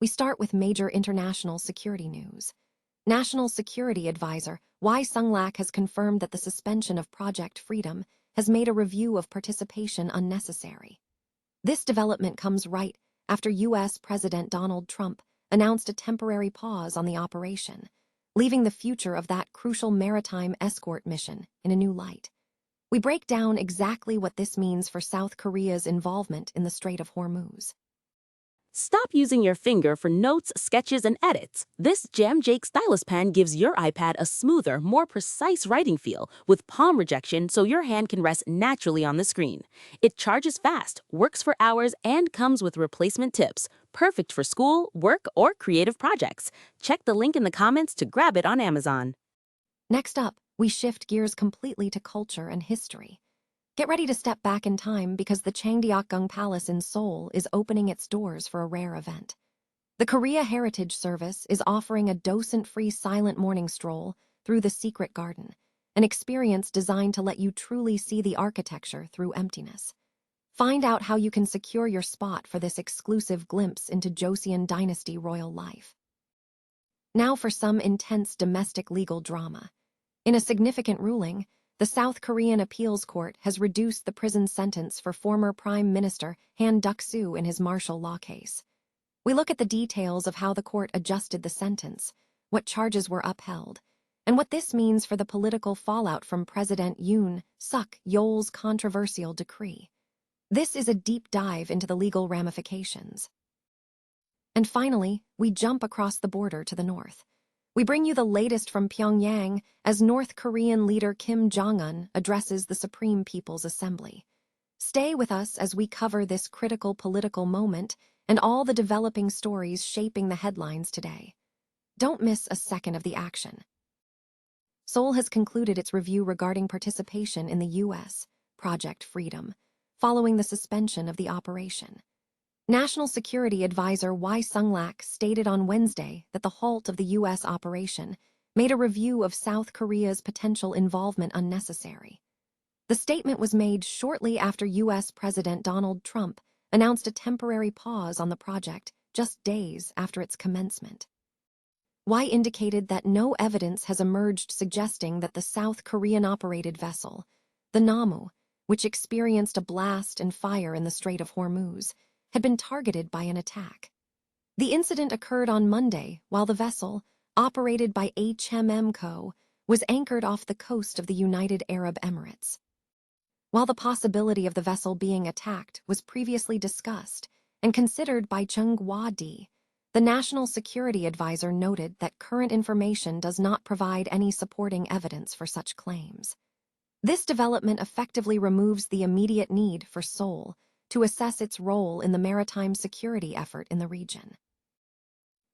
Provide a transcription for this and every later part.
We start with major international security news. National Security Advisor Wai Sung-lak has confirmed that the suspension of Project Freedom has made a review of participation unnecessary. This development comes right after U.S. President Donald Trump announced a temporary pause on the operation, leaving the future of that crucial maritime escort mission in a new light. We break down exactly what this means for South Korea's involvement in the Strait of Hormuz. Stop using your finger for notes, sketches, and edits. This Jam Jake stylus pen gives your iPad a smoother, more precise writing feel with palm rejection so your hand can rest naturally on the screen. It charges fast, works for hours, and comes with replacement tips. Perfect for school, work, or creative projects. Check the link in the comments to grab it on Amazon. Next up, we shift gears completely to culture and history. Get ready to step back in time because the Changdeok Palace in Seoul is opening its doors for a rare event. The Korea Heritage Service is offering a docent-free silent morning stroll through the secret garden, an experience designed to let you truly see the architecture through emptiness. Find out how you can secure your spot for this exclusive glimpse into Joseon Dynasty royal life. Now for some intense domestic legal drama. In a significant ruling, the South Korean Appeals Court has reduced the prison sentence for former Prime Minister Han Duck-soo in his martial law case. We look at the details of how the court adjusted the sentence, what charges were upheld, and what this means for the political fallout from President Yoon Suk-yeol's controversial decree. This is a deep dive into the legal ramifications. And finally, we jump across the border to the north. We bring you the latest from Pyongyang as North Korean leader Kim Jong-un addresses the Supreme People's Assembly. Stay with us as we cover this critical political moment and all the developing stories shaping the headlines today. Don't miss a second of the action. Seoul has concluded its review regarding participation in the U.S. Project Freedom, following the suspension of the operation. National Security Advisor Wai Sung-lak stated on Wednesday that the halt of the U.S. operation made a review of South Korea's potential involvement unnecessary. The statement was made shortly after U.S. President Donald Trump announced a temporary pause on the project just days after its commencement. Wai indicated that no evidence has emerged suggesting that the South Korean-operated vessel, the Namu, which experienced a blast and fire in the Strait of Hormuz, had been targeted by an attack. The incident occurred on Monday while the vessel, operated by HMM Co., was anchored off the coast of the United Arab Emirates. While the possibility of the vessel being attacked was previously discussed and considered by Chung Hwa-di, the National Security Advisor noted that current information does not provide any supporting evidence for such claims. This development effectively removes the immediate need for Seoul to assess its role in the maritime security effort in the region.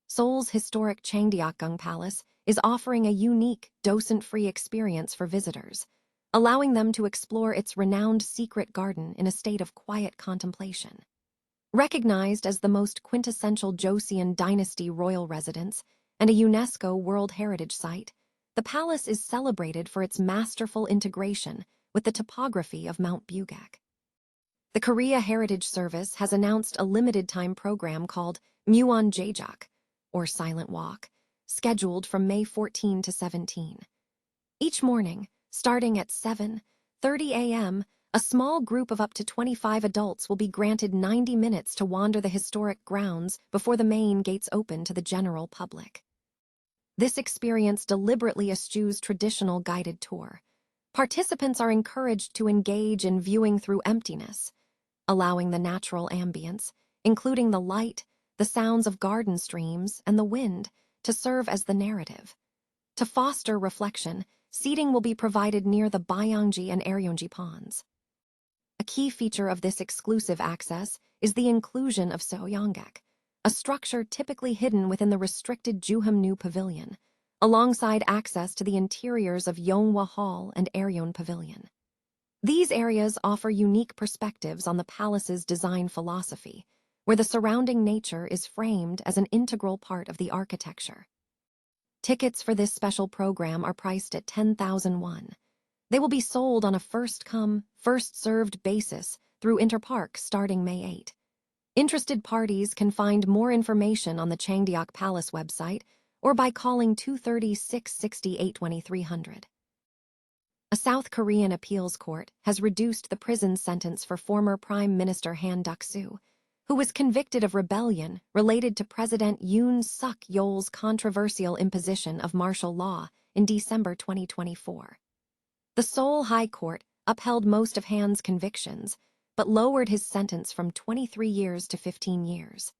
Seoul's historic Changdeok Palace is offering a unique, docent-free experience for visitors, allowing them to explore its renowned secret garden in a state of quiet contemplation. Recognized as the most quintessential Joseon Dynasty royal residence and a UNESCO World Heritage Site, the palace is celebrated for its masterful integration with the topography of Mount Bugak. The Korea Heritage Service has announced a limited-time program called Muon Jaejak, or Silent Walk, scheduled from May 14 to 17. Each morning, starting at 7:30 a.m., a small group of up to 25 adults will be granted 90 minutes to wander the historic grounds before the main gates open to the general public. This experience deliberately eschews traditional guided tour. Participants are encouraged to engage in viewing through emptiness, allowing the natural ambience, including the light, the sounds of garden streams, and the wind, to serve as the narrative. To foster reflection, seating will be provided near the Bayangji and Eryongji ponds. A key feature of this exclusive access is the inclusion of Seoyanggak, a structure typically hidden within the restricted Juhumnu Pavilion, alongside access to the interiors of Yonghwa Hall and Eryon Pavilion. These areas offer unique perspectives on the palace's design philosophy, where the surrounding nature is framed as an integral part of the architecture. Tickets for this special program are priced at 10,000 won. They will be sold on a first-come, first-served basis through Interpark starting May 8. Interested parties can find more information on the Changdeok Palace website or by calling 230-660-82300. A South Korean appeals court has reduced the prison sentence for former Prime Minister Han Duck-soo, who was convicted of rebellion related to President Yoon Suk-yeol's controversial imposition of martial law in December 2024. The Seoul High Court upheld most of Han's convictions, but lowered his sentence from 23 years to 15 years.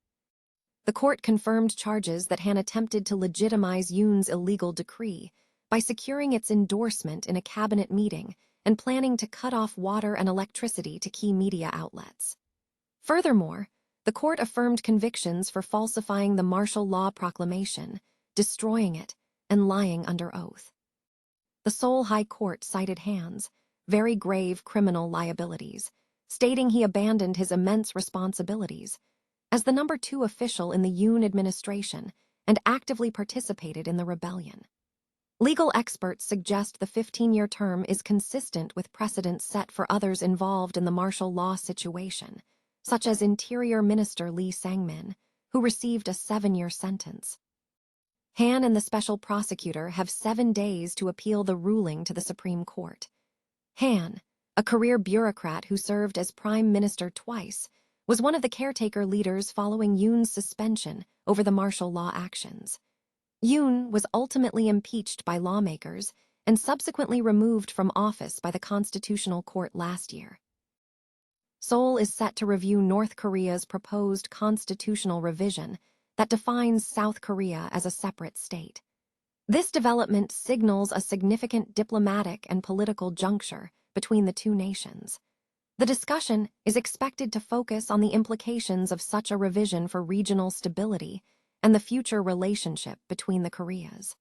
The court confirmed charges that Han attempted to legitimize Yoon's illegal decree by securing its endorsement in a cabinet meeting and planning to cut off water and electricity to key media outlets. Furthermore, the court affirmed convictions for falsifying the martial law proclamation, destroying it, and lying under oath. The Seoul High Court cited Han's very grave criminal liabilities, stating he abandoned his immense responsibilities as the number 2 official in the Yoon administration and actively participated in the rebellion. Legal experts suggest the 15-year term is consistent with precedents set for others involved in the martial law situation, such as Interior Minister Lee Sang-min, who received a 7-year sentence. Han and the special prosecutor have 7 days to appeal the ruling to the Supreme Court. Han, a career bureaucrat who served as prime minister twice, was one of the caretaker leaders following Yoon's suspension over the martial law actions. Yoon was ultimately impeached by lawmakers and subsequently removed from office by the Constitutional Court last year. Seoul is set to review North Korea's proposed constitutional revision that defines South Korea as a separate state. This development signals a significant diplomatic and political juncture between the two nations. The discussion is expected to focus on the implications of such a revision for regional stability and the future relationship between the Koreas.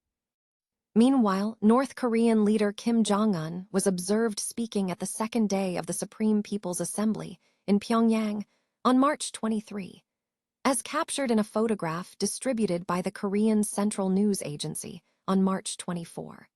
Meanwhile, North Korean leader Kim Jong-un was observed speaking at the second day of the Supreme People's Assembly in Pyongyang on March 23, as captured in a photograph distributed by the Korean Central News Agency on March 24.